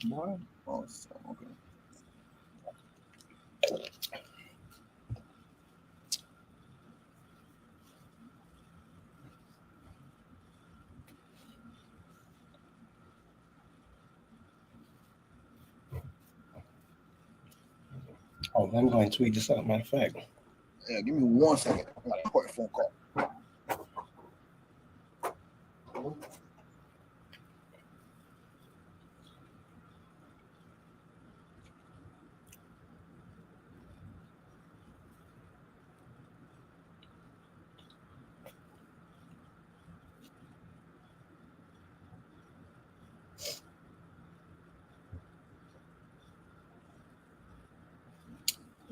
What? Oh, so, okay. Oh, I'm going to tweet this out. Matter of fact. Yeah, give me 1 second. I got an important phone call.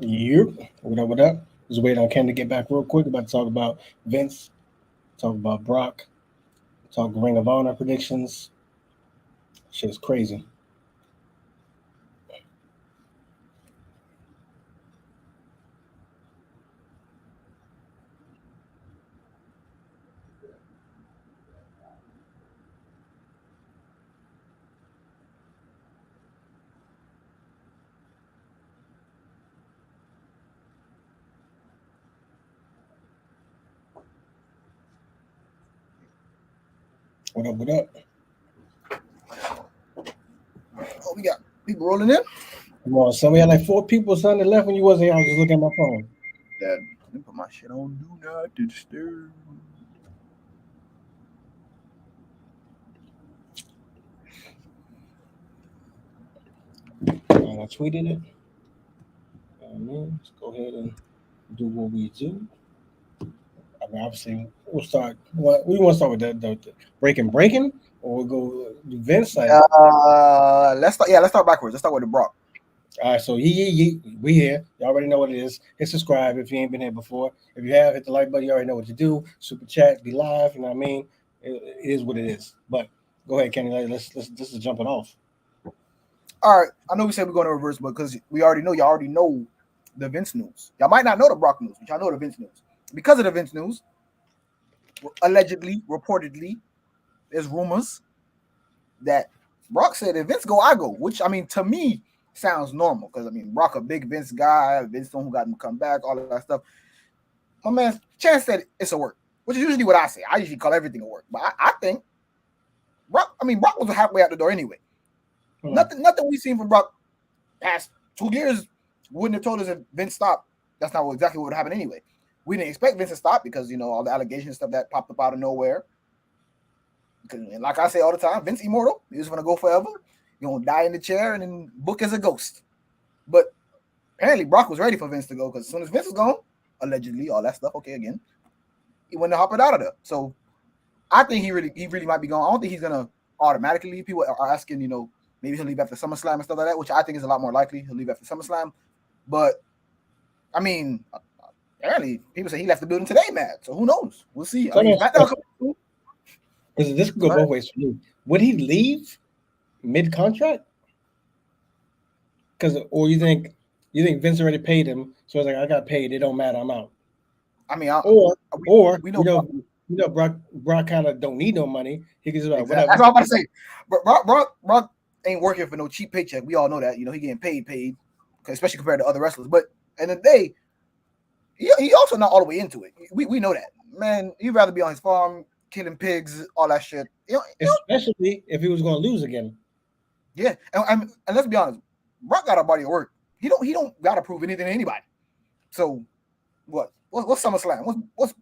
Yep. What up? What up? Just waiting on Ken to get back real quick. About to talk about Vince, talk about Brock, talk Ring of Honor predictions. Shit is crazy. What up? What up? Oh, we got people rolling in. Come on, son. We had like 4 people on the left when you wasn't here. I was just looking at my phone. Dad, let me put my shit on. Do not disturb. And I tweeted it. Let's go ahead and do what we do. I mean, obviously, we'll start. What we want to start with the breaking, or we'll go do Vince. Like, Let's start. Yeah, let's start backwards. Let's start with the Brock. all right, so we here. You already know what it is. Hit subscribe if you ain't been here before. If you have, hit the like button. You already know what to do. Super chat, be live. You know what I mean? It is what it is. But go ahead, Kenny. Let's this is jumping off. All right, I know we said we're going to reverse, but because we already know, y'all already know the Vince news. Y'all might not know the Brock news, but y'all know the Vince news. Because of the Vince news, allegedly, reportedly, there's rumors that Brock said if Vince go, I go. Which I mean, to me, sounds normal because I mean, Brock a big Vince guy, Vince who got him to come back, all of that stuff. My man Chance said it's a work, which is usually what I say. I usually call everything a work, but I think Brock. I mean, Brock was halfway out the door anyway. Nothing we've seen from Brock past 2 years wouldn't have told us if Vince stopped. That's not exactly what would happen anyway. We didn't expect Vince to stop because all the allegations stuff that popped up out of nowhere. Because, like I say all the time, Vince immortal. He's gonna go forever. You're gonna die in the chair and then book as a ghost. But apparently Brock was ready for Vince to go because as soon as Vince was gone, allegedly, all that stuff. Okay, again, he went to hop it out of there. So I think he really might be gone. I don't think he's gonna automatically leave. People are asking, maybe he'll leave after SummerSlam and stuff like that, which I think is a lot more likely. He'll leave after SummerSlam. But I mean, apparently people say he left the building today, mad. So who knows? We'll see. I mean, because this could go both ways for you. Would he leave mid contract? Because or you think Vince already paid him, so it's like I got paid. It don't matter. I'm out. I mean, we know Brock kind of don't need no money. He can just like exactly. whatever. That's what I'm about to say. Brock ain't working for no cheap paycheck. We all know that. He getting paid, especially compared to other wrestlers. But in the day, he also not all the way into it. We know that. Man, he'd rather be on his farm, killing pigs, all that shit. Especially if he was going to lose again. Yeah, and let's be honest, Brock got a body of work. He don't got to prove anything to anybody. So what's SummerSlam? What's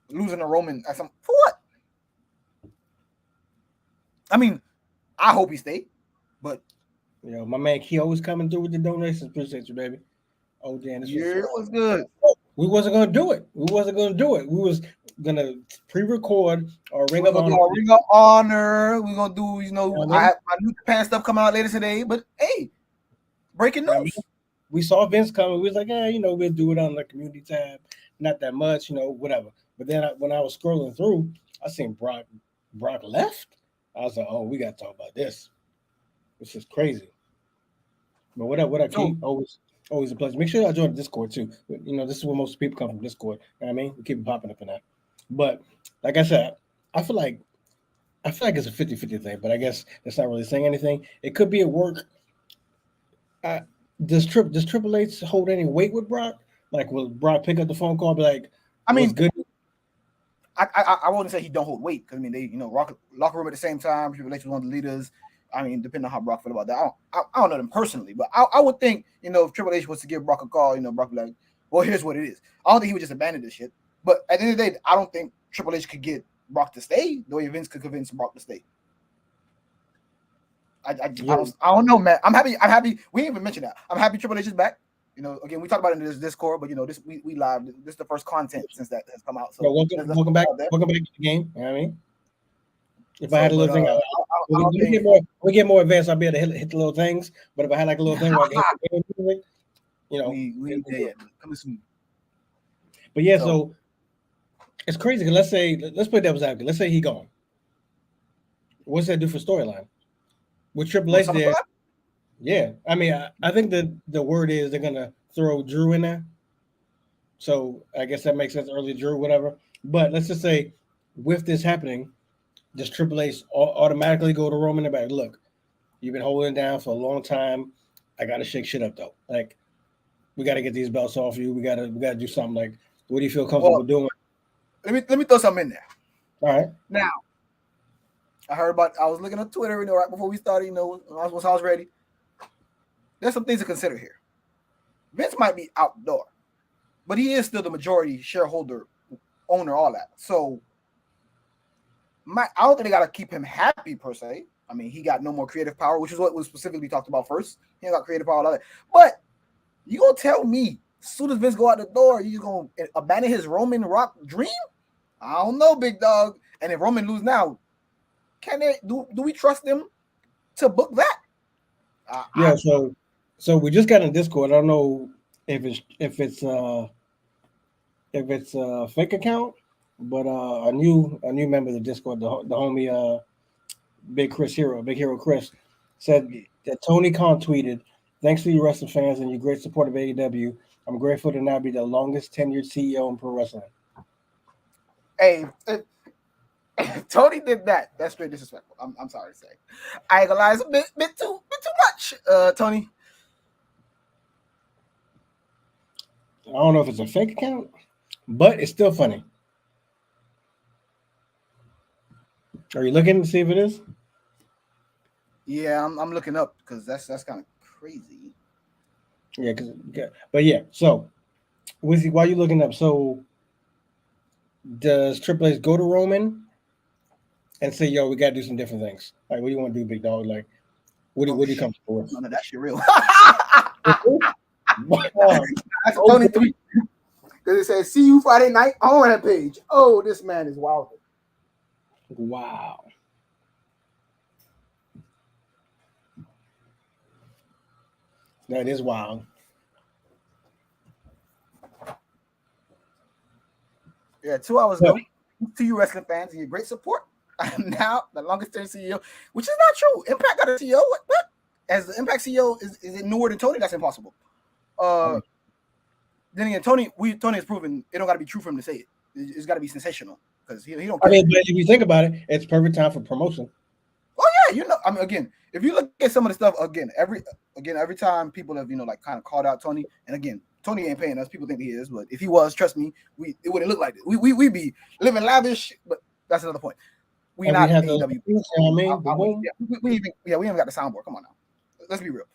losing a Roman at some for what? I mean, I hope he stay, but my man Key always coming through with the donations. Appreciate you, baby. Oh damn, this was good. We wasn't gonna do it. We was gonna pre-record or Ring of Honor. Ring of Honor. We're gonna do. I have my new Japan stuff coming out later today. But hey, breaking news. We saw Vince coming. We was like, we'll do it on the community tab. Not that much, whatever. But then when I was scrolling through, I seen Brock left. I was like, oh, we got to talk about this. This is crazy. But what up, Keith? Always a pleasure. Make sure y'all join the Discord too. This is where most people come from, Discord. You know what I mean? We keep it popping up in that. But like I said, I feel like I feel like it's a 50-50 thing, but I guess that's not really saying anything. It could be at work. Uh, does Triple H hold any weight with Brock? Like, will Brock pick up the phone call, be like, I "What's mean, good?" I wouldn't say he don't hold weight because I mean they locker room at the same time. Triple H was one of the leaders. I mean, depending on how Brock feel about that, I don't know them personally, but I would think if Triple H was to give Brock a call, Brock would be like, well, here's what it is. I don't think he would just abandon this shit. But at the end of the day, I don't think Triple H could get Brock to stay the way Vince could convince Brock to stay. I don't know, man. I'm happy. We didn't even mention that. I'm happy Triple H is back. Again, we talked about it in this Discord, but this we live. This is the first content since that has come out. So welcome back. Welcome back to the game. You know what I mean? If I had a little thing, we get more advanced. I'll be able to hit the little things. But if I had like a little thing where I can hit the game, we coming soon. But yeah, so it's crazy. Cause let's play devil's advocate. Let's say he gone. What's that do for storyline? With Triple H there, yeah. I mean, I think the word is they're gonna throw Drew in there. So I guess that makes sense. Early Drew, whatever. But let's just say, with this happening, does Triple H automatically go to Roman and be like, look, you've been holding it down for a long time. I gotta shake shit up though. Like, we gotta get these belts off you. We gotta do something. Like, what do you feel comfortable doing? Let me throw something in there. All right. Now, I was looking at Twitter, right before we started, once I was ready. There's some things to consider here. Vince might be outdoor, but he is still the majority shareholder, owner, all that. So, I don't think they got to keep him happy per se. I mean, he got no more creative power, which is what was specifically talked about first. He ain't got creative power, all that. But you gonna tell me, as soon as Vince go out the door, you gonna abandon his Roman Rock dream? I don't know, big dog. And if Roman lose now, can they do we trust them to book that? Yeah, so we just got in Discord. I don't know if it's a fake account, but a new member of the Discord, the homie Big Hero Chris, said that Tony Khan tweeted, "Thanks to you wrestling fans and your great support of AEW. I'm grateful to now be the longest tenured CEO in pro wrestling." Hey, Tony did that. That's straight disrespectful. I'm sorry to say. I ain't gonna lie, it's a bit too much, Tony. I don't know if it's a fake account, but it's still funny. Are you looking to see if it is? Yeah, I'm looking up because that's kind of crazy. Yeah, but yeah. So, while you looking up, so does Triple H go to Roman and say, "Yo, we got to do some different things"? Like, what do you want to do, big dog? Like, what do you comfortable with? None of that shit real. That's Tony tweet. Because it says, "See you Friday night on that page." Oh, this man is wild. Wow. That is wild. Yeah, 2 hours ago. To you wrestling fans and your great support. I'm now the longest tenured CEO, which is not true. Impact got a CEO. What? As the Impact CEO is it newer than Tony? That's impossible. Then again, Tony has proven it don't got to be true for him to say it. It's got to be sensational because he don't care. I mean, but if you think about it, it's perfect time for promotion. Oh yeah, I mean, again, if you look at some of the stuff, every time people have like kind of called out Tony, and again, Tony ain't paying us. People think he is, but if he was, trust me, it wouldn't look like this. We'd be living lavish, but that's another point. We not AEW. You know what I mean? We haven't got the soundboard. Come on now, let's be real.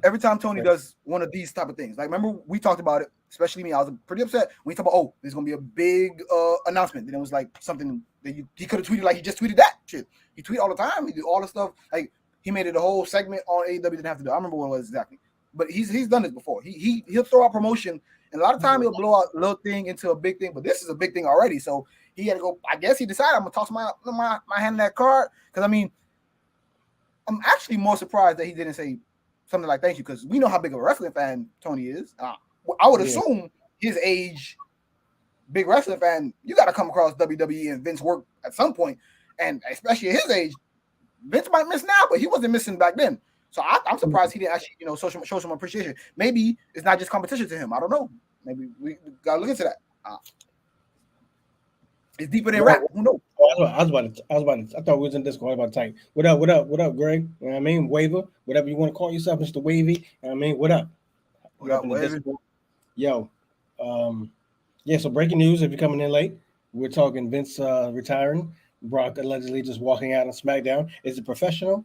Every time Tony does one of these type of things, like remember we talked about it, especially me. I was pretty upset when he talked about there's gonna be a big announcement. Then it was like something that he could have tweeted like he just tweeted that shit. He tweet all the time. He do all the stuff like he made it a whole segment on AEW. Didn't have to do. I remember what it was exactly, but he's done this before. He'll throw out promotion, and a lot of time he'll blow out a little thing into a big thing. But this is a big thing already, so he had to go. I guess he decided I'm gonna toss my hand in that card because I mean, I'm actually more surprised that he didn't say something like thank you, because we know how big of a wrestling fan Tony is. I would assume his age, big wrestling fan, you got to come across WWE and Vince work at some point, and especially at his age, Vince might miss now, but he wasn't missing back then. So I'm surprised he didn't actually show some appreciation. Maybe it's not just competition to him. I don't know. Maybe we gotta look into that. It's deeper than What? rap. Who knows? I thought we was in Discord. I was about to type. What up? What up? What up, Greg? You know what I mean? Waver, whatever you want to call yourself, Mr. Wavy. You know what I mean? What up? What You up up, in the wavy? Discord? Yo, yeah. So breaking news. If you're coming in late, we're talking Vince retiring. Brock allegedly just walking out on SmackDown. Is it professional?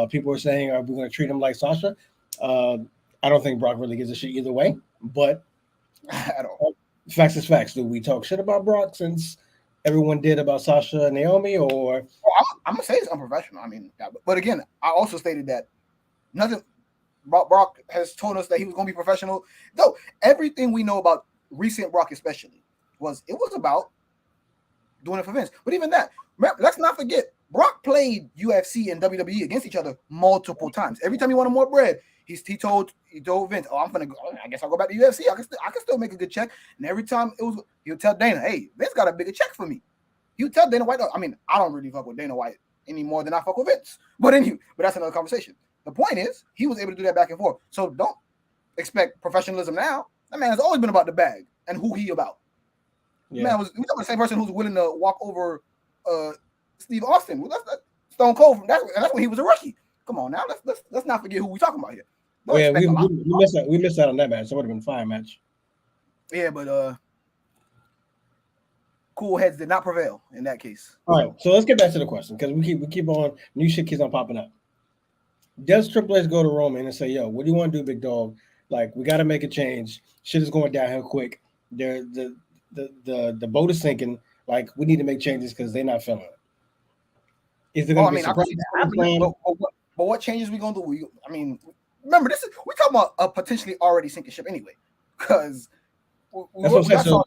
People are saying, are we going to treat him like Sasha? Uh, I don't think Brock really gives a shit either way. But At all. facts is facts. Do we talk shit about Brock since everyone did about Sasha and Naomi, or Well, I'm gonna say it's unprofessional. I mean, yeah, but again, I also stated that nothing. Brock has told us that he was gonna be professional. Though everything we know about recent Brock, especially, was about doing it for Vince. But even that, remember, let's not forget, Brock played UFC and WWE against each other multiple times. Every time he wanted more bread, he told Vince, "Oh, I'm gonna go. I guess I'll go back to UFC. I can still make a good check." And every time he would tell Dana, "Hey, Vince got a bigger check for me." He would tell Dana White. I mean, I don't really fuck with Dana White any more than I fuck with Vince. But that's another conversation. The point is, he was able to do that back and forth. So don't expect professionalism now. That man has always been about the bag and who he about. yeah? Man was the same person who's willing to walk over Steve Austin. Well, that's Stone Cold. That's when he was a rookie. Come on now, let's not forget who we talking about here. Oh Don't yeah, expect a lot. we missed out on that match. That would have been a fire match. Yeah, but cool heads did not prevail in that case. All right, so let's get back to the question because we keep on new shit keeps on popping up. Does Triple H go to Roman and say, "Yo, what do you want to do, big dog? Like, we got to make a change. Shit is going downhill quick. The boat is sinking. Like, we need to make changes because they're not feeling it." Is there Oh, going I to be mean, I can see surprises that on the happening, plan? but what changes we gonna do? I mean, remember we're talking about a potentially already sinking ship anyway, because That's what I'm we saying. got some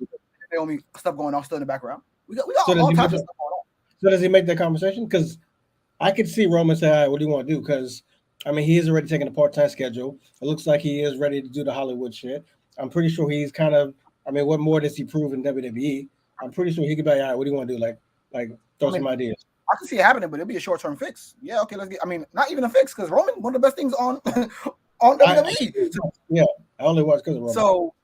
Naomi stuff going on still in the background. We got So does all he make types of that? stuff going on. So does he make that conversation? Because I could see Roman say, "All right, what do you want to do?" Because I mean, he is already taking a part-time schedule. It looks like he is ready to do the Hollywood shit. I'm pretty sure he's kind of. I mean, what more does he prove in WWE? I'm pretty sure he could be like, "All right, what do you want to do?" Like I throw mean, some ideas. I can see it happening, but it'll be a short term fix. Yeah, okay, let's get. I mean, not even a fix because Roman one of the best things on on I WWE. yeah, I only watch because of Roman. So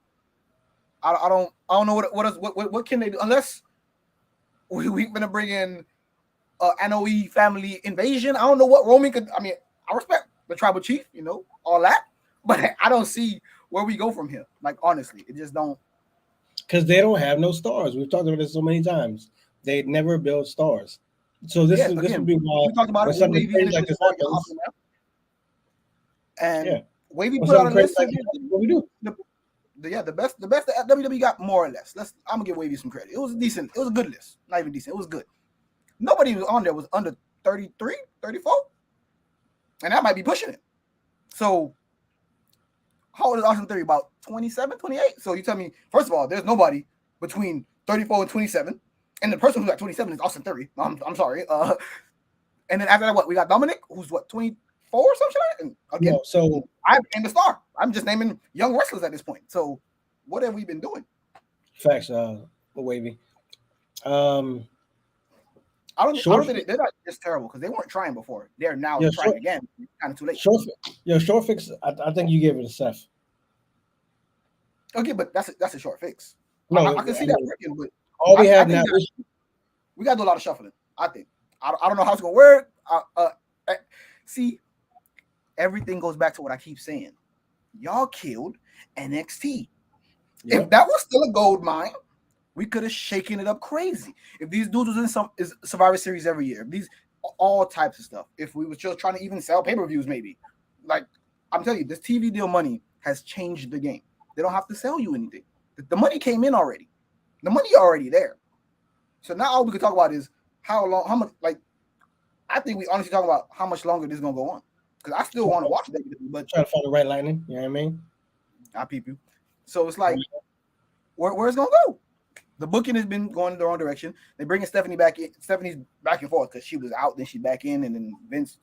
I don't know what can they do unless we're gonna bring in NOE family invasion. I don't know what Roman could. I mean, I respect the tribal chief, all that, but I don't see where we go from here. Like honestly, it just don't. Because they don't have no stars. We've talked about this so many times. They never build stars. So Yeah, this would again, be why we talked about when it with something Wavy in crazy the like this Discord. Y'all happens, hopping there. And yeah, Wavy when put out something a crazy list like of this happens, what we do? the best that WWE got more or less. I'm gonna give Wavy some credit. It was decent. It was a good list. Not even decent. It was good. Nobody was on there was under 33, 34. And that might be pushing it. So how old is Austin Theory? About 27, 28? So you tell me, first of all, there's nobody between 34 and 27. And the person who's at 27 is Austin Theory. I'm sorry. And then after that, what? We got Dominic, who's what, 24 or something like that? And again, No, so I am the star. I'm just naming young wrestlers at this point. So what have we been doing? facts, Wavy. I don't Short, think they're not just terrible because they weren't trying before. They're now yeah, trying again. It's kind of too late. short fix. I think you gave it a Seth. Okay, but that's a short fix. No, I can see that working, but all we I have think now is we got to do a lot of shuffling. I think. I don't know how it's gonna work. See, everything goes back to what I keep saying. Y'all killed NXT. yep. If that was still a gold mine, we could have shaken it up crazy. If these dudes was in some Survivor Series every year, if these all types of stuff. If we was just trying to even sell pay-per-views, maybe. Like I'm telling you, this TV deal money has changed the game. They don't have to sell you anything. The money came in already. The money already there. So now all we can talk about is how much. Like I think we honestly talk about how much longer this is gonna go on. Because I still want to watch WWE, but Try to find the right lightning. You know what I mean? I peep you. So it's like, where's it gonna go? The booking has been going in the wrong direction. They bringing Stephanie back in. Stephanie's back and forth because she was out, then she's back in, and then Vince.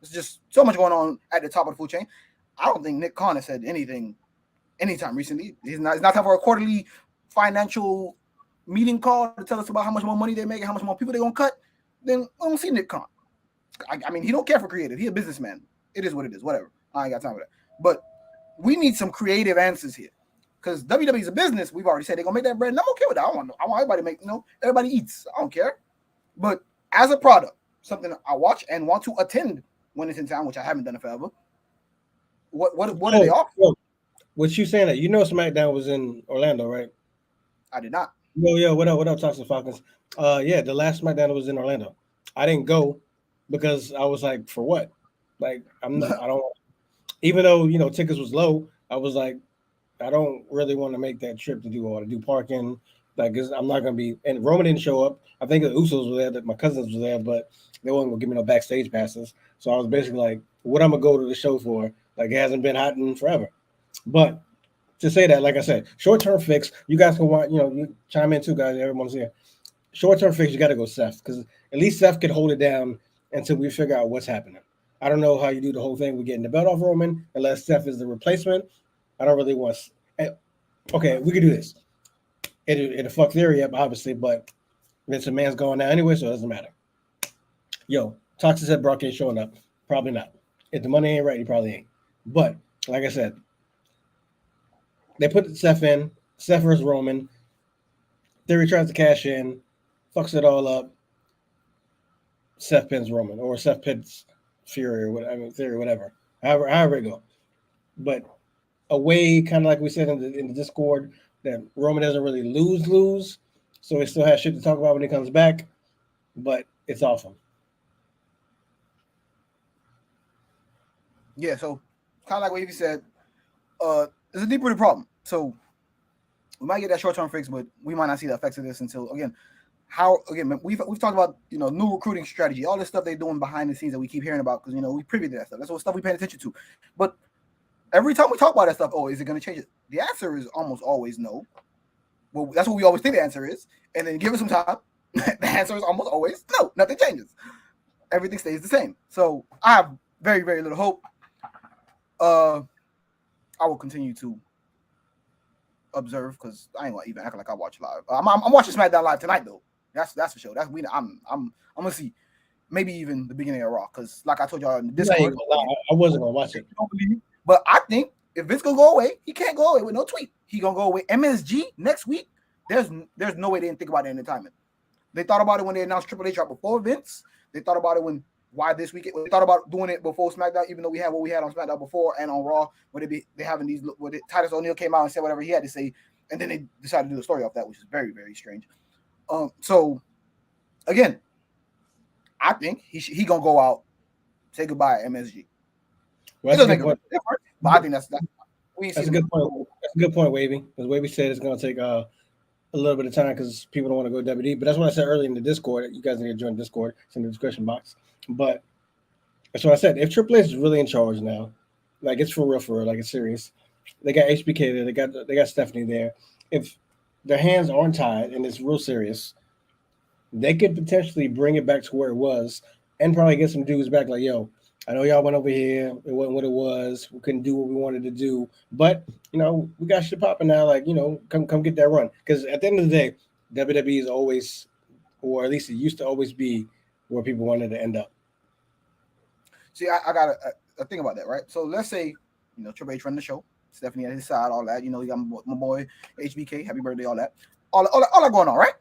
It's just so much going on at the top of the food chain. I don't think Nick Khan has said anything anytime recently. It's not time for a quarterly financial meeting call to tell us about how much more money they make and how much more people they're gonna cut. Then I don't see Nick Khan. I mean, he don't care for creative. He's a businessman. It is what it is. Whatever. I ain't got time for that. But we need some creative answers here. Because WWE is a business. We've already said they're gonna make that bread, and I'm okay with that. I want everybody to make, everybody eats. I don't care. But as a product, something I watch and want to attend when it's in town, which I haven't done it forever. What are they off? What you saying that SmackDown was in Orlando, right? I did not. Yo, what up, Toxic Falcons? Yeah, the last SmackDown was in Orlando. I didn't go because I was like, for what? Like, I don't. Even though tickets was low, I was like, I don't really want to make that trip to do parking. Like, 'cause I'm not gonna be. And Roman didn't show up. I think the Usos were there, that my cousins were there, but they wasn't gonna give me no backstage passes. So I was basically like, what I'm gonna go to the show for? Like, it hasn't been hot in forever. But to say that, like I said, short term fix. You guys can want you chime in too, guys. Everyone's here. Short term fix. You got to go Seth because at least Seth can hold it down until we figure out what's happening. I don't know how you do the whole thing with getting the belt off Roman unless Seth is the replacement. I don't really want. Okay, we could do this. It'll fuck Theory up, obviously, but Vince McMahon's going now anyway, so it doesn't matter. Yo, Toxic said Brock ain't showing up. Probably not. If the money ain't right, he probably ain't. But like I said, they put Seth in. Seth versus Roman. Theory tries to cash in, fucks it all up. Seth pins Roman, or Seth pins Fury, or whatever. Theory, whatever. However it go. But a way, kind of like we said in the Discord, that Roman doesn't really lose, so he still has shit to talk about when he comes back. But it's awesome. Yeah, so kind of like what you said, there's a deep-rooted problem. So we might get that short-term fix, but we might not see the effects of this until we've talked about new recruiting strategy, all this stuff they're doing behind the scenes that we keep hearing about because we privy to that stuff. That's what stuff we pay attention to. But every time we talk about that stuff, is it going to change it? The answer is almost always no. Well, that's what we always think the answer is, and then give it some time. The answer is almost always no. Nothing changes. Everything stays the same. So I have very, very little hope. I will continue to observe because I ain't gonna even act like I watch live. I'm watching SmackDown live tonight though. That's for sure. I'm gonna see maybe even the beginning of Raw because like I told y'all in the Discord, I wasn't gonna watch it. But I think if Vince gonna go away, he can't go away with no tweet. He gonna go away. MSG next week. There's no way they didn't think about it in the timing. They thought about it when they announced Triple H right before Vince. They thought about it why this week. They thought about doing it before SmackDown, even though we had what we had on SmackDown before and on Raw, where they having these. Where Titus O'Neil came out and said whatever he had to say, and then they decided to do a story off that, which is very, very strange. So again, I think he gonna go out, say goodbye at MSG. Well, that's a good point. But I think that's a good point. That's a good point, Wavy. Because Wavy said it's gonna take a little bit of time because people don't want to go to WWE. But that's what I said earlier in the Discord. You guys need to join Discord. It's in the description box. But that's what I said. If Triple H is really in charge now, like it's for real, like it's serious. They got HBK there. They got Stephanie there. If their hands aren't tied and it's real serious, they could potentially bring it back to where it was and probably get some dudes back. Like, yo, I know y'all went over here. It wasn't what it was. We couldn't do what we wanted to do. But, we got shit popping now. Like, come get that run. Because at the end of the day, WWE is always, or at least it used to always be, where people wanted to end up. See, I got a thing about that, right? So let's say, Triple H run the show. Stephanie at his side, all that. You got my boy HBK, happy birthday, all that. All that going on, right?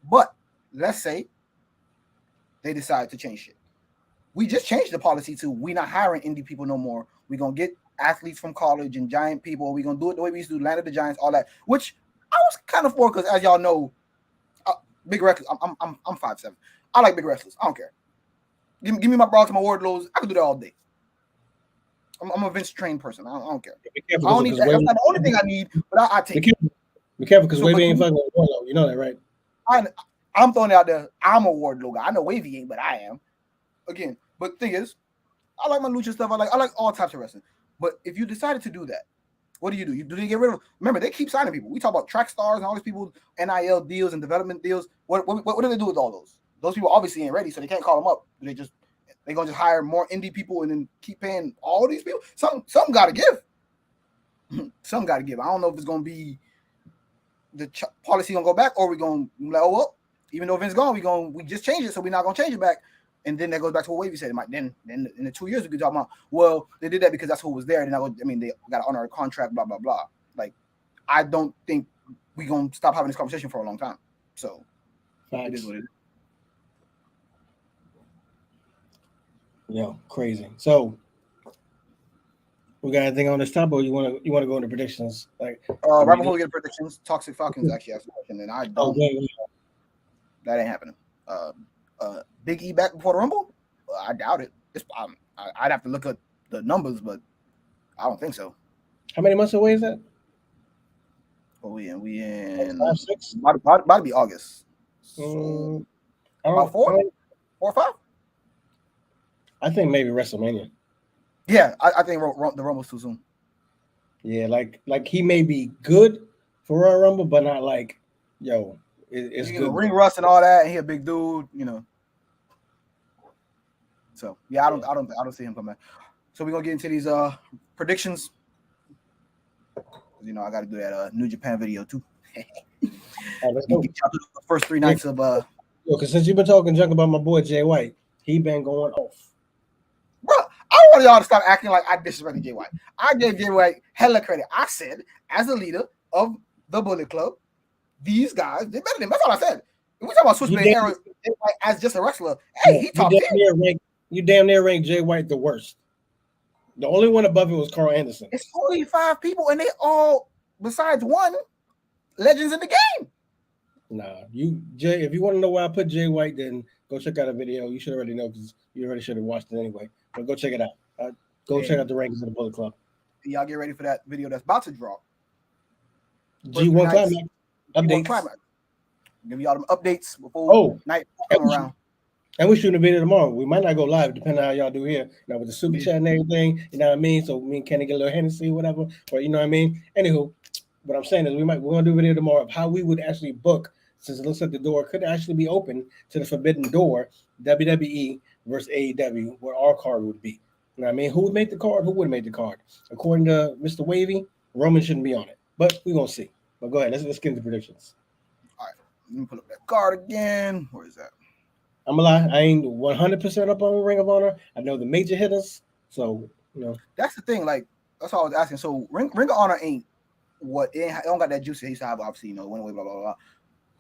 But let's say they decide to change shit. We just changed the policy to we not hiring indie people no more. We're going to get athletes from college and giant people. We're going to do it the way we used to do, Land of the Giants, all that, which I was kind of for because, as y'all know, big wrestlers, I'm 5'7". I like big wrestlers. I don't care. Give me my Baltimore Wardlows. I can do that all day. I'm a Vince trained person. I don't care. I don't need that. That's not the only thing I need, but I take it. Be careful because Wavy ain't fucking with Wardlow. You know that, right? I'm throwing it out there. I'm a Wardlow guy. I know Wavy ain't, but I am. Again, but the thing is, I like my lucha stuff. I like all types of wrestling. But if you decided to do that, what do? Do they get rid of? Remember, they keep signing people. We talk about track stars and all these people, NIL deals and development deals. What do they do with all those? Those people obviously ain't ready, so they can't call them up. They gonna just hire more indie people and then keep paying all these people? Some got to give. Some got to give. I don't know if it's gonna be the policy gonna go back or we gonna like, oh well, even though Vince gone, we just changed it, so we're not gonna change it back. And then that goes back to what Wavy said. Then in the 2 years we could talk about, well, they did that because that's who was there. And they got to honor a contract, blah blah blah. Like, I don't think we gonna stop having this conversation for a long time. So Facts. it is what it is. Yeah, crazy. So we got anything on this topic, or you want to go into predictions? Like, Right before we get to predictions, Toxic Falcons actually asked a question, and I don't. yeah. That ain't happening. Big E back before the Rumble? I doubt it. I'd have to look at the numbers, but I don't think so. How many months away is that? Oh, we in 5, 6? about to be August. So about 4 or 5. I think maybe WrestleMania. Yeah, I think the Rumble's too soon. Yeah, like he may be good for Royal Rumble, but not like, yo, it's good. Ring rust and all that, and he a big dude, So yeah, I don't see him coming back. So we're gonna get into these predictions. I got to do that New Japan video too. Let's go. Get y'all through the first 3 nights of because since you've been talking junk about my boy Jay White, he been going off. Bro, I want y'all to stop acting like I disrespected Jay White. I gave Jay White hella credit. I said, as the leader of the Bullet Club, these guys, they're better than him. That's all I said. We talk about Switchblade era as just a wrestler. Hey, he top 10. You damn near ranked Jay White the worst. The only one above it was Carl Anderson. It's only 5 people, and they all, besides one, legends in the game. Nah, Jay. If you want to know why I put Jay White, then go check out a video. You should already know because you already should have watched it anyway. But go check it out. Check out the rankings of the Bullet Club. Y'all get ready for that video that's about to drop. G1 Climax updates. Give y'all them updates before night come around. And we're shooting a video tomorrow. We might not go live, depending on how y'all do here. Now with the super chat and everything, you know what I mean? So me and Kenny get a little Hennessy, whatever. Or you know what I mean? Anywho, what I'm saying is we're gonna do a video tomorrow of how we would actually book, since it looks like the door could actually be open to the forbidden door, WWE versus AEW, where our card would be. You know what I mean? Who would make the card? Who would make the card? According to Mr. Wavy, Roman shouldn't be on it. But we're gonna see. But go ahead, let's get into predictions. All right. Let me pull up that card again. Where is that? I'm gonna lie, I ain't 100% up on Ring of Honor. I know the major hitters, so that's the thing. Like that's all I was asking. So Ring of Honor ain't what it don't got that juice it used to have. Obviously, went away. Blah blah blah.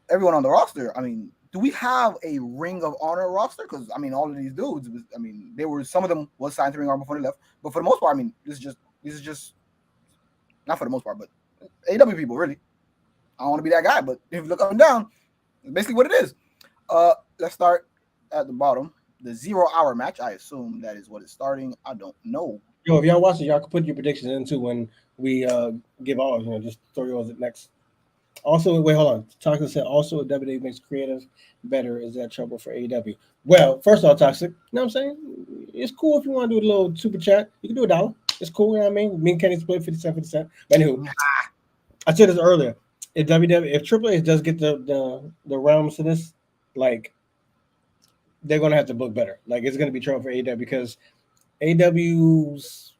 Everyone on the roster. I mean, do we have a Ring of Honor roster? Because I mean, all of these dudes. They were some of them was signed to Ring of Honor before they left. But for the most part, I mean, this is just not for the most part, but AEW people really. I don't want to be that guy, but if you look up and down, it's basically what it is. Let's start at the bottom. The 0 hour match. I assume that is what it's starting. I don't know. Yo, if y'all watch it, y'all can put your predictions into when we give ours. Just throw yours at next. Also, wait, hold on. Toxic said also WWE makes creative better. Is that trouble for AEW? Well, first of all, Toxic, you know what I'm saying? It's cool if you want to do a little super chat. You can do $1. It's cool, you know what I mean? Me and Kenny split 50 cents. But anywho, I said this earlier. If Triple H does get the realms to this, like, they're gonna have to book better. Like, it's gonna be trouble for AEW because AEW's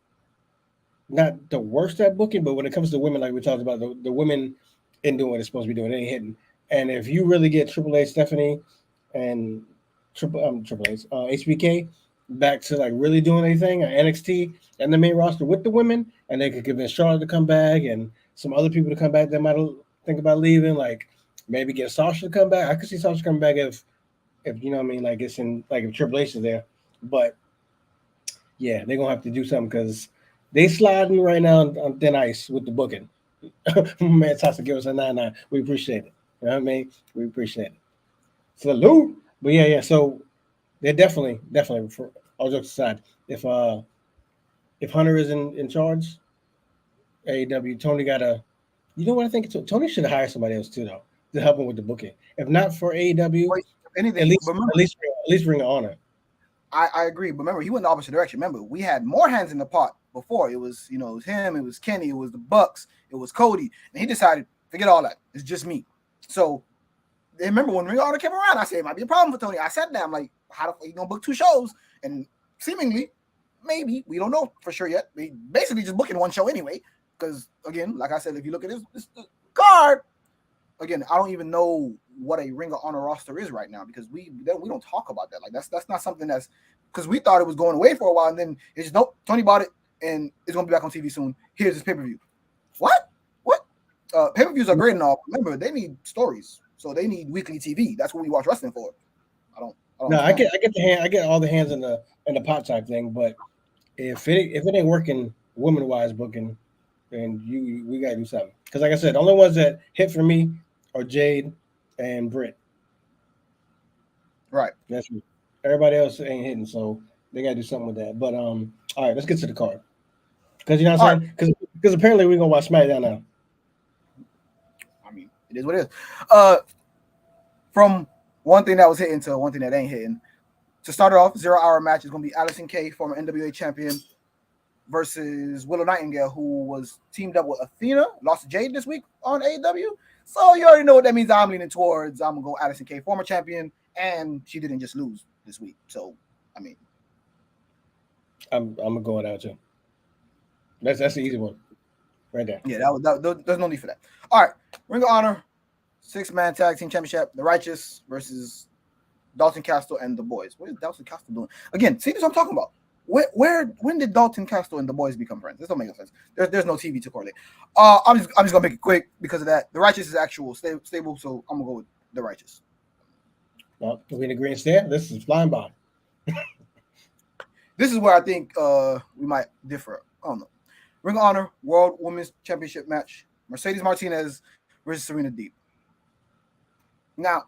not the worst at booking, but when it comes to women, like we talked about, the women in doing what it's supposed to be doing, they ain't hitting. And if you really get Triple H, Stephanie, and Triple H, HBK back to like really doing anything, NXT and the main roster with the women, and they could convince Charlotte to come back and some other people to come back that might think about leaving, like maybe get Sasha to come back. I could see Sasha coming back if you know what I mean, like it's in like if Triple H is there. But yeah, they're gonna have to do something because they sliding right now on thin ice with the booking. Man, Tasha give us a 9-9. We appreciate it. You know what I mean? We appreciate it. Salute. But yeah. So they're definitely for all jokes aside, if Hunter is in charge, AEW, Tony gotta. You know what I think? Tony should hire somebody else too, though, to help him with the booking. If not for AEW, anything, at least Ring of Honor. I agree, but remember, he went the opposite direction. Remember, we had more hands in the pot before. It was it was him, it was Kenny, it was the Bucks, it was Cody, and he decided, forget all that. It's just me. So remember when Ring of Honor came around, I said it might be a problem for Tony. I sat down, like, how the fuck you gonna book 2 shows? And seemingly, maybe, we don't know for sure yet. We basically just booking 1 show anyway. Because again, like I said, if you look at this card, again, I don't even know what a Ring of Honor roster is right now, because we don't talk about that. Like that's not something that's, because we thought it was going away for a while, and then it's just nope. Tony bought it, and it's gonna be back on TV soon. Here's his pay-per-view. What? Pay-per-views are great and all. Remember, they need stories, so they need weekly TV. That's what we watch wrestling for. I don't No, I understand. I get all the hands in the pot type thing, but if it ain't working woman wise booking, then we gotta do something. Because like I said, the only ones that hit for me are Jade and Britt. Right. That's me. Everybody else ain't hitting, so they gotta do something with that. But all right, let's get to the card. Because you know what All I'm right. saying? Because apparently we're gonna watch SmackDown now. I mean, it is what it is. From one thing that was hitting to one thing that ain't hitting. To start it off, 0 hour match is going to be Allison Kay, former NWA champion, versus Willow Nightingale, who was teamed up with Athena, lost to Jade this week on AEW. So you already know what that means. I'm leaning towards, I'm going to go Allison Kay, former champion, and she didn't just lose this week. So, I mean. I'm gonna go with that too. That's the easy one. Right there. Yeah, there's no need for that. All right, Ring of Honor, 6-man tag team championship, The Righteous versus Dalton Castle and the Boys. What is Dalton Castle doing? Again, see this what I'm talking about. When did Dalton Castle and the Boys become friends? This don't make no sense. There's no TV to correlate. I'm just gonna make it quick because of that. The Righteous is actual stable, so I'm gonna go with The Righteous. Well, we in agreement there. This is flying by. This is where I think we might differ. I don't know. Ring of Honor World Women's Championship match: Mercedes Martinez versus Serena Deeb. Now,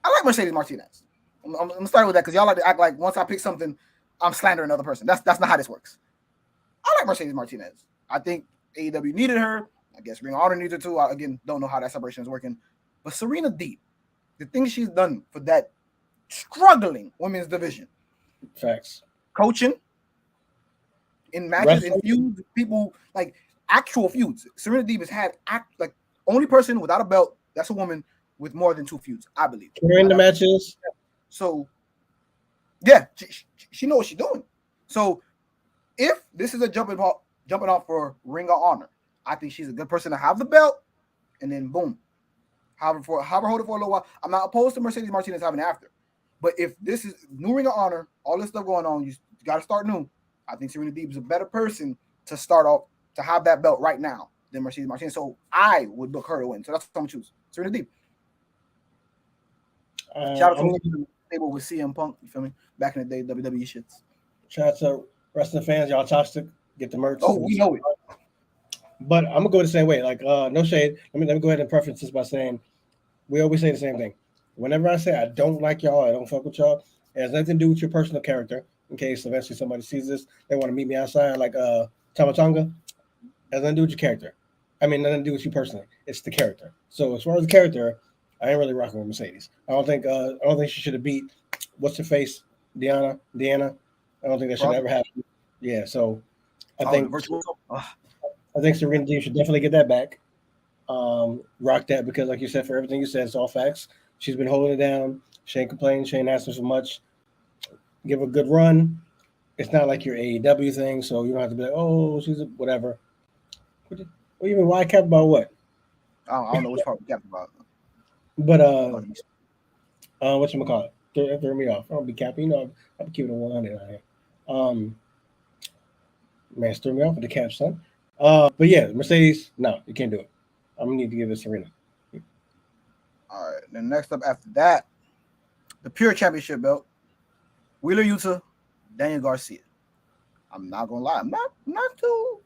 I like Mercedes Martinez. I'm gonna start with that because y'all like to act like once I pick something, I'm slandering another person. That's not how this works. I like Mercedes Martinez. I think AEW needed her. I guess Ring of Honor needed her too. I, again, don't know how that separation is working. But Serena Deeb, the things she's done for that struggling women's division. Facts. Coaching, in matches, in feuds, people like actual feuds. Serena Deeb has had like only person without a belt. That's a woman with more than 2 feuds, I believe. During the matches. So, yeah, she knows what she's doing. So, if this is a jumping off for Ring of Honor, I think she's a good person to have the belt, and then boom, have her hold it for a little while. I'm not opposed to Mercedes Martinez having it after, but if this is new Ring of Honor, all this stuff going on, you got to start new. I think Serena Deeb is a better person to start off to have that belt right now than Mercedes Martinez. So I would book her to win. So that's what I'm gonna choose. Serena Deeb. Shout out to stable with CM Punk. You feel me? Back in the day, WWE shits. Shout out to wrestling fans. Y'all toxic. Get the merch. Oh, we know it. But I'm gonna go the same way. Like no shade. Let me go ahead and preference this by saying we always say the same thing. Whenever I say I don't like y'all, I don't fuck with y'all, it has nothing to do with your personal character. In case eventually somebody sees this, they want to meet me outside like Tamatonga. It has nothing to do with your character. I mean, nothing to do with you personally. It's the character. So as far as the character, I ain't really rocking with Mercedes. I don't think she should have beat what's her face, Deanna. I don't think that should ever happen. Yeah, so I think Serena Deeb should definitely get that back. Rock that because, like you said, for everything you said, it's all facts. She's been holding it down. She ain't complaining. She ain't asking for much. Give her a good run. It's not like your AEW thing, so you don't have to be like, oh, she's a whatever. What even why cap about what? I don't know which part we capped about. But whatchamacallit? Throw me off. I don't be capping. You know, I'll be keeping it 100 out here. Man, threw me off with the cap, son. But yeah, Mercedes, no, you can't do it. I'm gonna need to give it Serena. All right. Then next up after that, the Pure Championship belt, Wheeler Yuta, Daniel Garcia. I'm not gonna lie, I'm not too.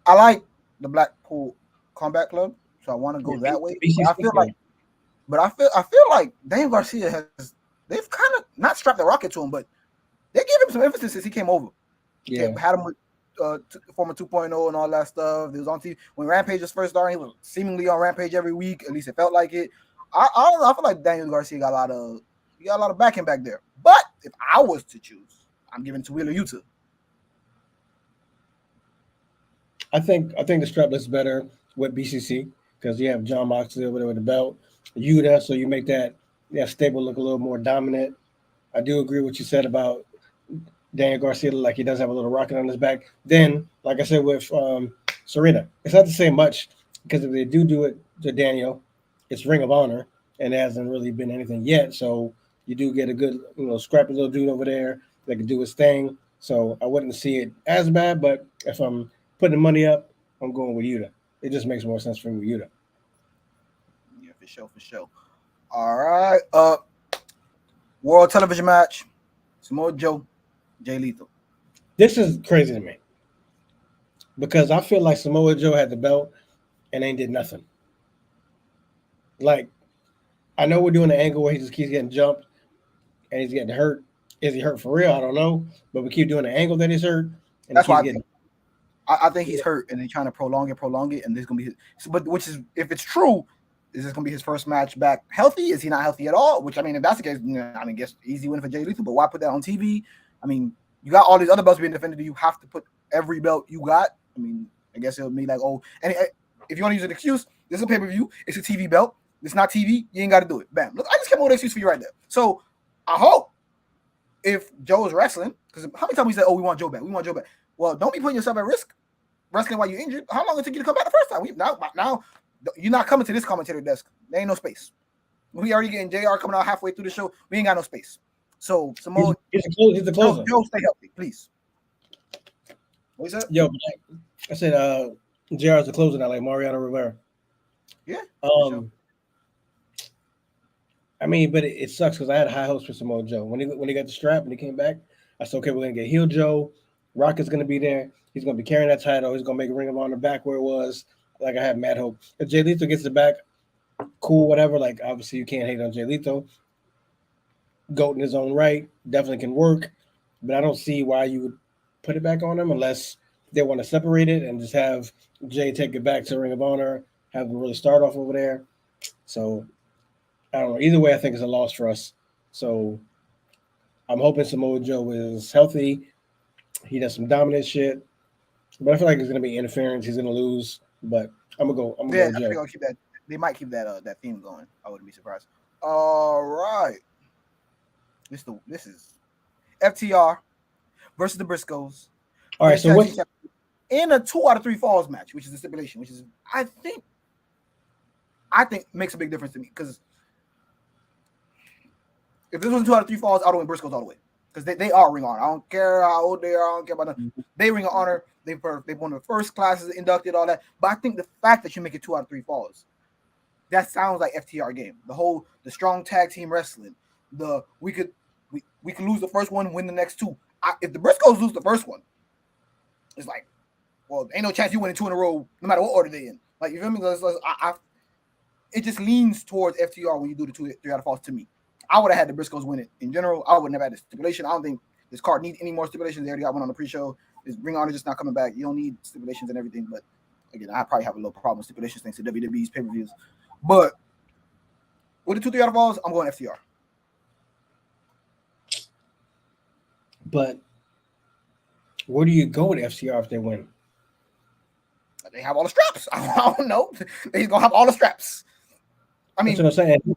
I like the Blackpool Combat Club, so I want to go that way. But I feel like Daniel Garcia they've kind of not strapped the rocket to him, but they gave him some emphasis since he came over. Yeah, they had him with former 2.0 and all that stuff. He was on TV when Rampage was first starting. He was seemingly on Rampage every week. At least it felt like it. I don't know. I feel like Daniel Garcia got a lot of backing back there. But if I was to choose, I'm giving it to Wheeler Yuta. I think the strap looks better with BCC because you have John Moxley over there with the belt, Yuta, so you make that stable look a little more dominant. I do agree with what you said about Daniel Garcia, like he does have a little rocket on his back. Then, like I said with Serena, it's not to say much. because if they do it to Daniel, it's Ring of Honor, and there hasn't really been anything yet. So you do get a good, scrappy little dude over there that can do his thing. So I wouldn't see it as bad, but if I'm putting the money up, I'm going with Yuta. It just makes more sense for me with Yuta. Yeah, for sure, for sure. All right. World television match. Samoa Joe, Jay Lethal. This is crazy to me because I feel like Samoa Joe had the belt and ain't did nothing. Like I know we're doing an angle where he just keeps getting jumped and he's getting hurt. Is he hurt for real? I don't know. But we keep doing the angle that he's hurt and he That's why keeps I getting. think. I think he's hurt, and they're trying to prolong it, and this is gonna be his. But which is, if it's true, is this gonna be his first match back healthy? Is he not healthy at all? Which I mean, if that's the case, I mean, guess easy win for Jay Lethal. But why put that on TV? I mean, you got all these other belts being defended. You have to put every belt you got. I mean, I guess it'll be like, oh, and if you want to use an excuse, this is a pay per view. It's a TV belt. It's not TV. You ain't got to do it. Bam. Look, I just came up with an excuse for you right there. So I hope if Joe is wrestling, because how many times we said, oh, we want Joe back. We want Joe back. Well, don't be putting yourself at risk wrestling while you're injured. How long it took you to come back the first time? Now you're not coming to this commentator desk. There ain't no space. We already getting JR coming out halfway through the show. We ain't got no space. So Samoa, He's the closer. Joe, stay healthy, please. What is that? Yo, I said JR is the closer now, like Mariano Rivera. Yeah. Sure. I mean, but it sucks because I had high hopes for Samoa Joe when he got the strap and he came back. I said, okay, we're gonna get heel Joe. Rock is gonna be there. He's gonna be carrying that title. He's gonna make a Ring of Honor back where it was. Like I had mad hope. If Jay Lethal gets it back, cool, whatever. Like obviously you can't hate on Jay Lethal. Goat in his own right, definitely can work. But I don't see why you would put it back on him unless they want to separate it and just have Jay take it back to Ring of Honor, have him really start off over there. So I don't know. Either way, I think it's a loss for us. So I'm hoping Samoa Joe is healthy. He does some dominant shit. But I feel like it's gonna be interference. He's gonna lose. But I'm gonna go I Joe. think I'll keep that. They might keep that theme going. I wouldn't be surprised. All right. This is FTR versus the Briscoes. All right, so what's in a 2 out of 3 falls match, which is the stipulation, which is I think makes a big difference to me because if this was 2 out of 3 falls, I would win Briscoes all the way because they are Ring of Honor. I don't care how old they are. I don't care about nothing. They Ring of Honor. They've won the first classes, inducted, all that. But I think the fact that you make it 2 out of 3 falls, that sounds like FTR game. The strong tag team wrestling. We could lose the first one, win the next 2. If the Briscoes lose the first one, it's like, well, ain't no chance you winning 2 in a row, no matter what order they in. Like, you feel me? It just leans towards FTR when you do the 2 3 out of falls to me. I would have had the Briscoes win it in general. I wouldn't have had the stipulation. I don't think this card needs any more stipulations. They already got one on the pre-show. This Ring of Honor just not coming back. You don't need stipulations and everything. But again, I probably have a little problem with stipulations thanks to WWE's pay-per-views. But with the 2 3 out of falls, I'm going FTR. But where do you go with FTR if they win? They have all the straps. I don't know. They're gonna have all the straps. I mean, that's what I'm saying.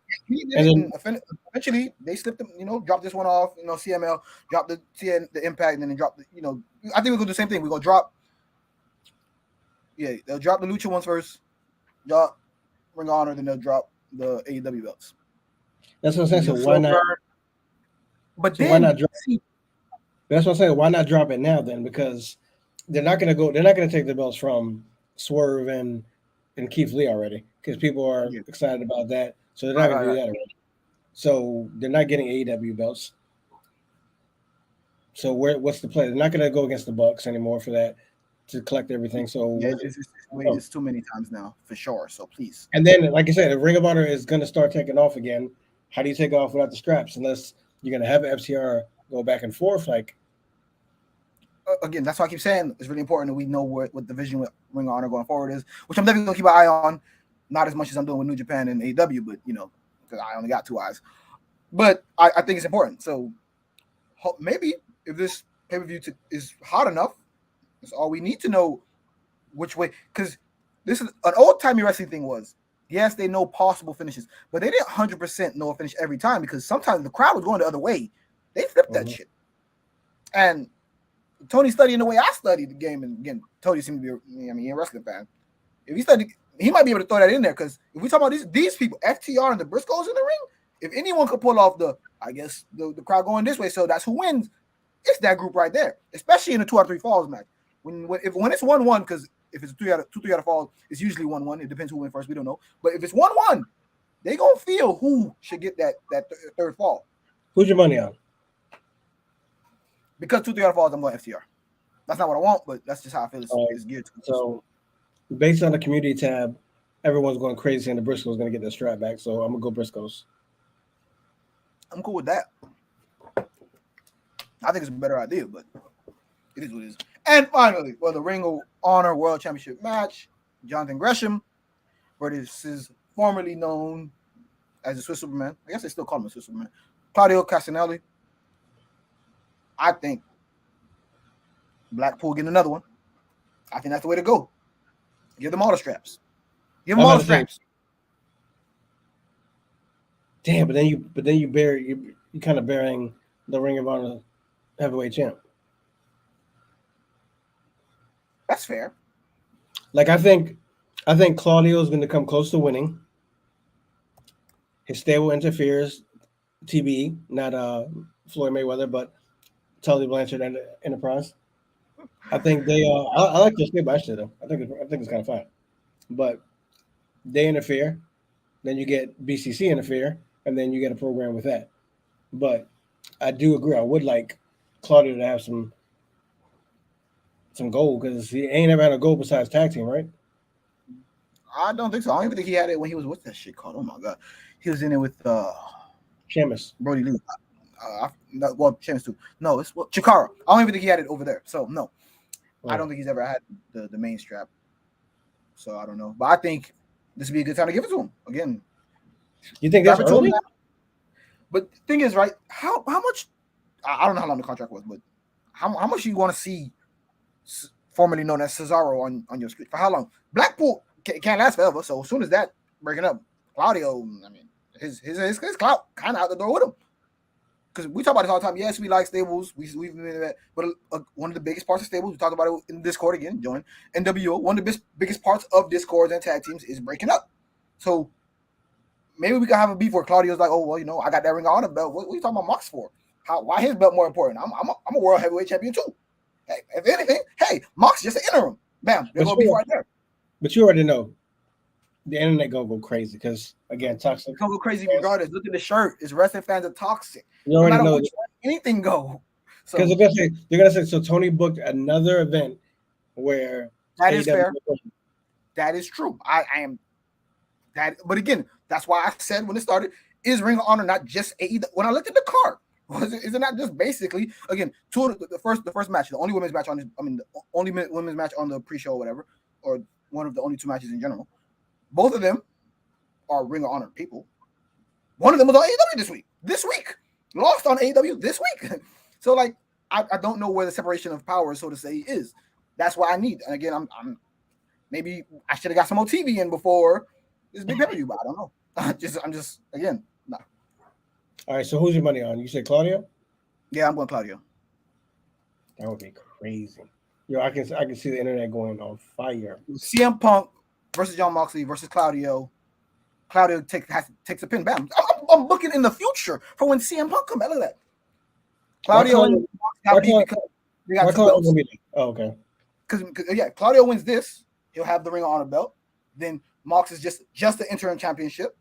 And then eventually they slipped them, drop this one off, CML, drop the Impact, and then drop the, I think we're gonna do the same thing. We're gonna drop, they'll drop the Lucha ones first, drop Ring of Honor, then they'll drop the AEW belts. That's what I'm saying. So why not? But then why not drop? That's what I'm saying. Why not drop it now then? Because they're not gonna take the belts from Swerve and Keith Lee already because people are excited about that. So they're not going to do that already. So they're not getting AEW belts. So what's the play? They're not going to go against the Bucks anymore for that to collect everything. So it's too many times now for sure. So please. And then, like I said, if Ring of Honor is going to start taking off again, how do you take off without the straps? Unless you're going to have FTR go back and forth, like. Again, that's why I keep saying it's really important that we know what the vision with Ring of Honor going forward is, which I'm definitely going to keep an eye on. Not as much as I'm doing with New Japan and AEW, but because I only got 2 eyes. But I think it's important. So maybe if this pay-per-view is hot enough, that's all we need to know which way. Because this is an old-timey wrestling thing was, yes, they know possible finishes, but they didn't 100% know a finish every time because sometimes the crowd was going the other way. They flipped that shit. And Tony studying the way I studied the game, and again, Tony seemed to be, a wrestling fan. If he studied he might be able to throw that in there because if we talk about these people, FTR and the Briscoes in the ring, if anyone could pull off I guess the crowd going this way, so that's who wins. It's that group right there, especially in the 2 out of 3 falls match. When it's 1-1, because if it's 3 out of falls, it's usually 1-1. It depends who wins first. We don't know, but if it's 1-1, they gonna feel who should get that third fall. Who's your money on? Because 2 3 out of falls, I'm going FTR. That's not what I want, but that's just how I feel it's geared to. So, based on the community tab, everyone's going crazy, and the Briscoes going to get their strap back. So I'm gonna go Briscoes. I'm cool with that. I think it's a better idea, but it is what it is. And finally, for the Ring of Honor World Championship match, Jonathan Gresham versus formerly known as the Swiss Superman. I guess they still call him the Swiss Superman. Claudio Castagnoli. I think Blackpool getting another one. I think that's the way to go. Give them all the straps. Give them all the straps. Damn, but then you kind of burying the Ring of Honor heavyweight champ. That's fair. Like I think Claudio's going to come close to winning. His stable interferes, TBE, not Floyd Mayweather, but Tully Blanchard and Enterprise. I think they. I like their stable actually though. I think it's kind of fun, but they interfere. Then you get BCC interfere, and then you get a program with that. But I do agree. I would like Claudio to have some gold because he ain't ever had a gold besides tag team, right? I don't think so. I don't even think he had it when he was what's that shit called? Oh my god, he was in it with Sheamus, Brody Lee. Well, Sheamus too. No, it's Chikara. I don't even think he had it over there. So no, I don't think he's ever had the main strap. So I don't know, but I think this would be a good time to give it to him again. You think that's early? But the thing is, right? How much? I don't know how long the contract was, but how much you want to see, formerly known as Cesaro, on your screen for how long? Blackpool can't last forever. So as soon as that breaking up, Claudio, I mean, his clout kind of out the door with him. Because we talk about this all the time. Yes, we like stables. We've been in that, but one of the biggest parts of stables, we talked about it in Discord again. Join NWO. One of the biggest parts of Discords and tag teams is breaking up. So maybe we can have a beef where Claudio's like, oh well, I got that Ring of Honor belt. What are you talking about Mox for? Why his belt more important? I'm a world heavyweight champion too. Hey, if anything, Mox just an interim. Bam, there's gonna be right there. But you already know the internet gonna go crazy because again, toxic. It's gonna go crazy regardless. Look at the shirt. It's wrestling fans are toxic. You already know anything go. Because they're gonna say so. Tony booked another event where that is fair. That is true. I am that, but again, that's why I said when it started, is Ring of Honor not just AEW? When I looked at the card, is it not just basically again the first match, the only women's match on this, the only women's match on the pre-show or whatever, or one of the only 2 matches in general. Both of them are Ring of Honor people. One of them was on AEW this week. Lost on AEW this week. So like I don't know where the separation of power, so to say, is. That's what I need. And again, I'm maybe I should have got some more TV in before this big pay-per-view, but I don't know. I'm just again, no. All right, so who's your money on? You said Claudio? Yeah, I'm going Claudio. That would be crazy. Yo, I can see the internet going on fire. CM Punk versus Jon Moxley versus Claudio. Claudio takes a pin. Bam. I'm looking in the future for when CM Punk come back. Look at that. Claudio and they got 2 belts. Oh, okay. Because Claudio wins this, he'll have the Ring of Honor belt. Then Mox is just the interim championship.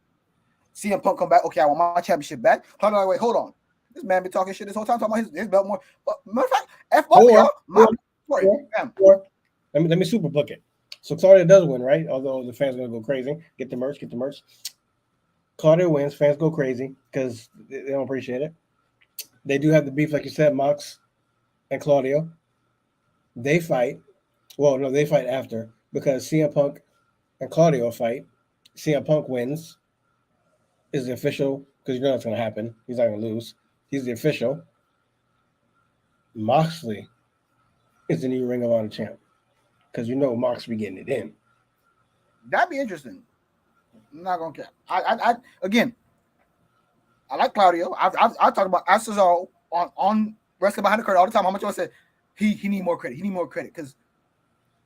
CM Punk come back. Okay, I want my championship back. Claudio, like, wait, hold on. This man been talking shit this whole time, talking about his belt more. But matter of fact, F both y'all. Let me super book it. So Claudio does win, right? Although the fans are gonna go crazy. Get the merch. Claudio wins. Fans go crazy because they don't appreciate it. They do have the beef, like you said, Mox and Claudio. They fight. Well, no, they fight after because CM Punk and Claudio fight. CM Punk wins. Is the official because you know that's gonna happen. He's not gonna lose. He's the official. Moxley is the new Ring of Honor champ because you know Mox be getting it in. That'd be interesting. I'm not gonna care. I again, I like Claudio. I talk about Cesaro on Wrestling Behind the Curtain all the time. How much I said he need more credit. He need more credit because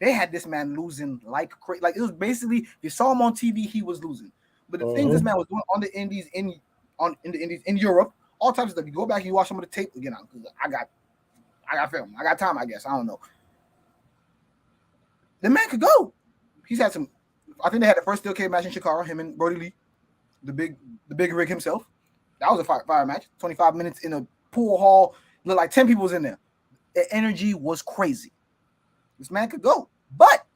They had this man losing like crazy. Like it was basically, if you saw him on TV, he was losing. But the things this man was doing on the Indies in the Indies in Europe, all types of stuff. You go back and you watch some of the tape again. I got film. I got time. I guess I don't know. The man could go. He's had some. I think they had the first steel cage match in Chicago. Him and Brody Lee, the big rig himself. That was a fire match. 25 minutes in a pool hall. Looked like 10 people was in there. The energy was crazy. This man could go. But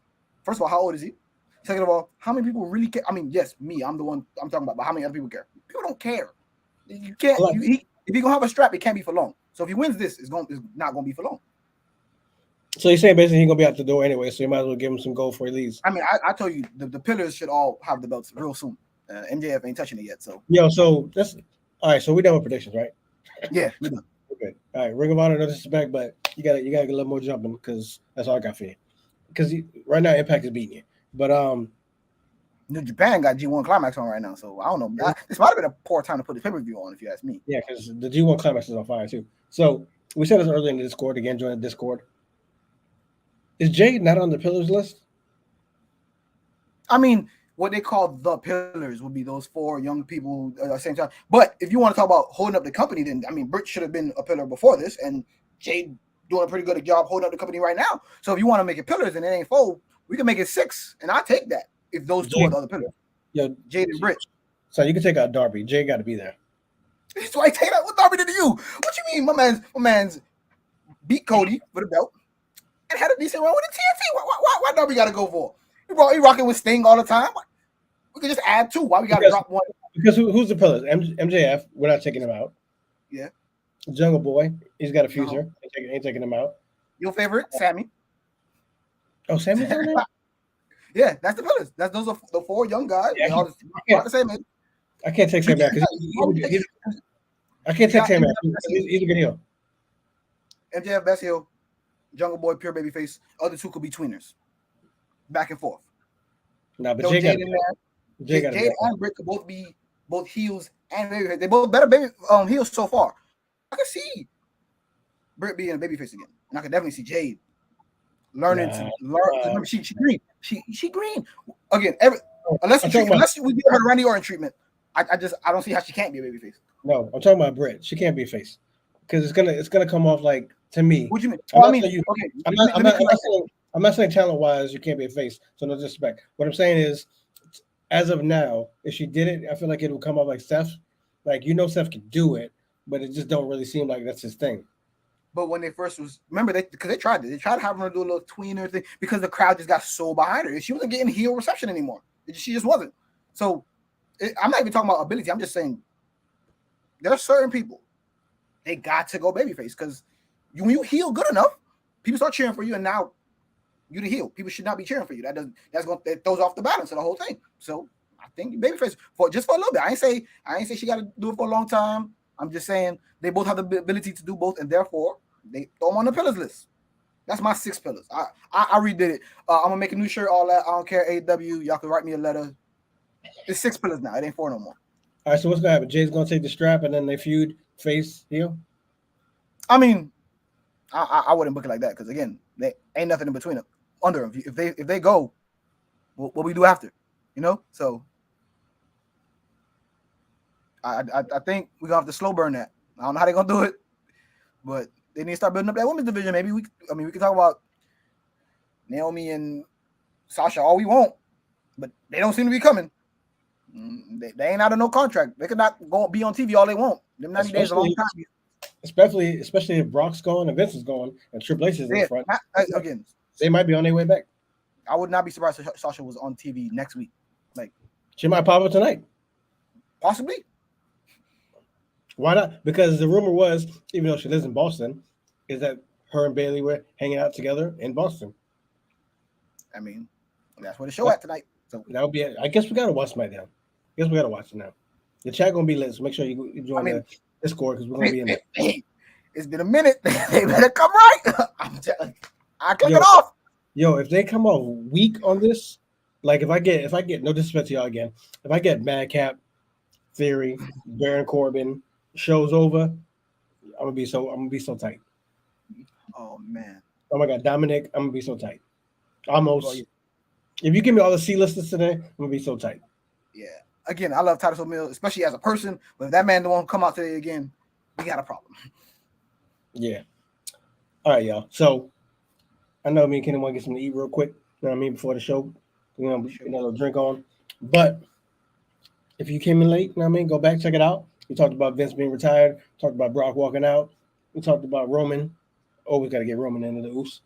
first of all, how old is he? Second of all, how many people really care? I mean, yes, me. I'm the one I'm talking about. But how many other people care? People don't care. You can't. If you're gonna have a strap, it can't be for long. So if he wins this, it's not gonna be for long. So you're saying basically he's gonna be out the door anyway, so you might as well give him some gold for he leaves. I mean, I told you the pillars should all have the belts real soon. MJF ain't touching it yet. So so that's all right. So we're done with predictions, right? Yeah, we're done. Okay. All right. Ring of Honor, no disrespect, but you gotta get a little more jumping because that's all I got for you. Because right now Impact is beating you, but New Japan got G1 Climax on right now, so I don't know. This might have been a poor time to put the pay-per-view on, if you ask me. Yeah, because the G1 Climax is on fire too. So we said this earlier in the Discord. Again, join the Discord. Is Jade not on the Pillars list? I mean, what they call the Pillars would be those 4 young people at the same time. But if you want to talk about holding up the company, then I mean, Britt should have been a pillar before this, and Jade doing a pretty good job holding up the company right now. So if you want to make it Pillars and it ain't 4, we can make it 6, and I take that. If those 2 are the other pillars, Jade and Britt. So you can take out Darby. Jade got to be there. So I take that. What Darby did to you? What you mean? My man's beat Cody for the belt and had a decent run with the TNT. Why Darby got to go for? He rocking with Sting all the time. We could just add 2. Why we got to drop 1? Because who's the pillars? MJF. We're not taking him out. Yeah. Jungle Boy. He's got a future. Ain't taking him out. Your favorite, Sammy. Oh, Sammy's on there? Yeah, that's the pillars. Those are the 4 young guys. Yeah, the same age. I can't take Sammy out. I can't take Sammy out. He's a good heel. MJF best heel. Jungle Boy pure babyface. Other 2 could be tweeners. Back and forth. No, but Jade and Britt could both be both heels and babyface. They both better heels so far. I can see Britt being a babyface again, and I can definitely see Jade learning to learn. She green. She green again. Unless we give her the Randy Orton treatment, I don't see how she can't be a babyface. No, I'm talking about Britt. She can't be a face because it's gonna come off like to me. What do you mean? I'm not saying talent wise you can't be a face. So no disrespect. What I'm saying is, as of now, if she did it, I feel like it would come off like Seth. Like Seth can do it, but it just don't really seem like that's his thing. But when they first remember because they tried it. They tried having her do a little tweener thing because the crowd just got so behind her. She wasn't getting heel reception anymore. She just wasn't. So I'm not even talking about ability. I'm just saying there are certain people they got to go babyface because when you heel good enough, people start cheering for you, and now you the heel. People should not be cheering for you. That throws off the balance of the whole thing. So I think babyface for a little bit. I ain't say she got to do it for a long time. I'm just saying they both have the ability to do both, and therefore they throw them on the pillars list. That's my 6 pillars. I redid it. I'm gonna make a new shirt. All that. I don't care. AW. Y'all can write me a letter. It's 6 pillars now. It ain't 4 no more. All right. So what's gonna happen? Jay's gonna take the strap, and then they feud face heel. I mean, I wouldn't book it like that because again, they ain't nothing in between them. Under them. If they go, what we do after, So I think we're gonna have to slow burn that. I don't know how they're gonna do it, but they need to start building up that women's division. Maybe we can talk about Naomi and Sasha all we want, but they don't seem to be coming. They ain't out of no contract. They could not go be on TV all they want. Them 90 days is a long time. Especially if Brock's going and Vince is going and Triple H is in front. Again, they might be on their way back. I would not be surprised if Sasha was on TV next week. Like she might pop up tonight. Possibly. Why not? Because the rumor was, even though she lives in Boston, is that her and Bayley were hanging out together in Boston. I mean, that's where the show at tonight. So that would be it. I guess we gotta watch SmackDown. I guess we gotta watch it now. The chat gonna be lit, so make sure you join the Discord because we're gonna be in there. It's been a minute. They better come right. I click it off. Yo, if they come off weak on this, like if I get no disrespect to y'all again, if I get Madcap, Theory, Baron Corbin, show's over, I'm gonna be so tight. Oh man. Oh my god, Dominic, I'm gonna be so tight. Almost. If you give me all the C-listers today, I'm gonna be so tight. Yeah. Again, I love Titus O'Neil, especially as a person. But if that man don't come out today again, we got a problem. Yeah. All right, y'all. So I know me and Kenny want to get something to eat real quick. You know what I mean? Before the show, you know, get another drink on. But if you came in late, you know what I mean? Go back, check it out. We talked about Vince being retired. Talked about Brock walking out. We talked about Roman. Always got to get Roman into the ooze.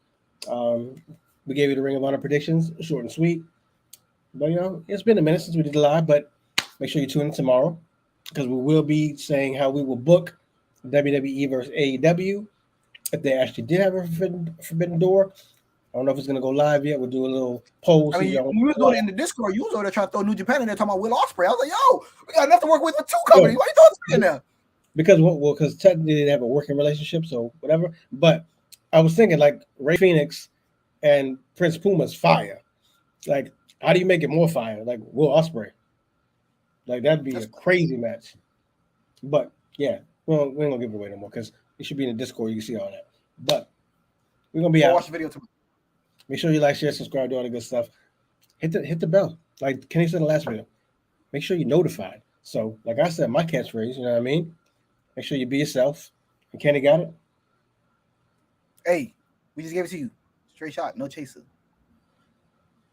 Um, we gave you the Ring of Honor predictions, short and sweet. But you know, it's been a minute since we did the live. But make sure you tune in tomorrow because we will be saying how we will book WWE versus AEW if they actually did have a forbidden door. I don't know if it's gonna go live yet. We'll do a little poll. I See if mean, y'all when we was doing it in the Discord, you was over there trying to throw New Japan in there talking about Will Ospreay. I was like, yo, we got enough to work with for 2 companies. Why you throwing this in there? because technically they have a working relationship, so whatever. But I was thinking like Ray Phoenix and Prince Puma's fire. Like, how do you make it more fire? Like Will Ospreay. Like that'd be a crazy match. But yeah, well, we ain't gonna give it away no more because it should be in the Discord. You can see all that. But we're gonna be out. Watch the video tomorrow. Make sure you like, share, subscribe, do all the good stuff. Hit the bell. Like Kenny said in the last video. Make sure you're notified. So, like I said, my catchphrase, you know what I mean? Make sure you be yourself. And Kenny got it. Hey, we just gave it to you. Straight shot, no chaser.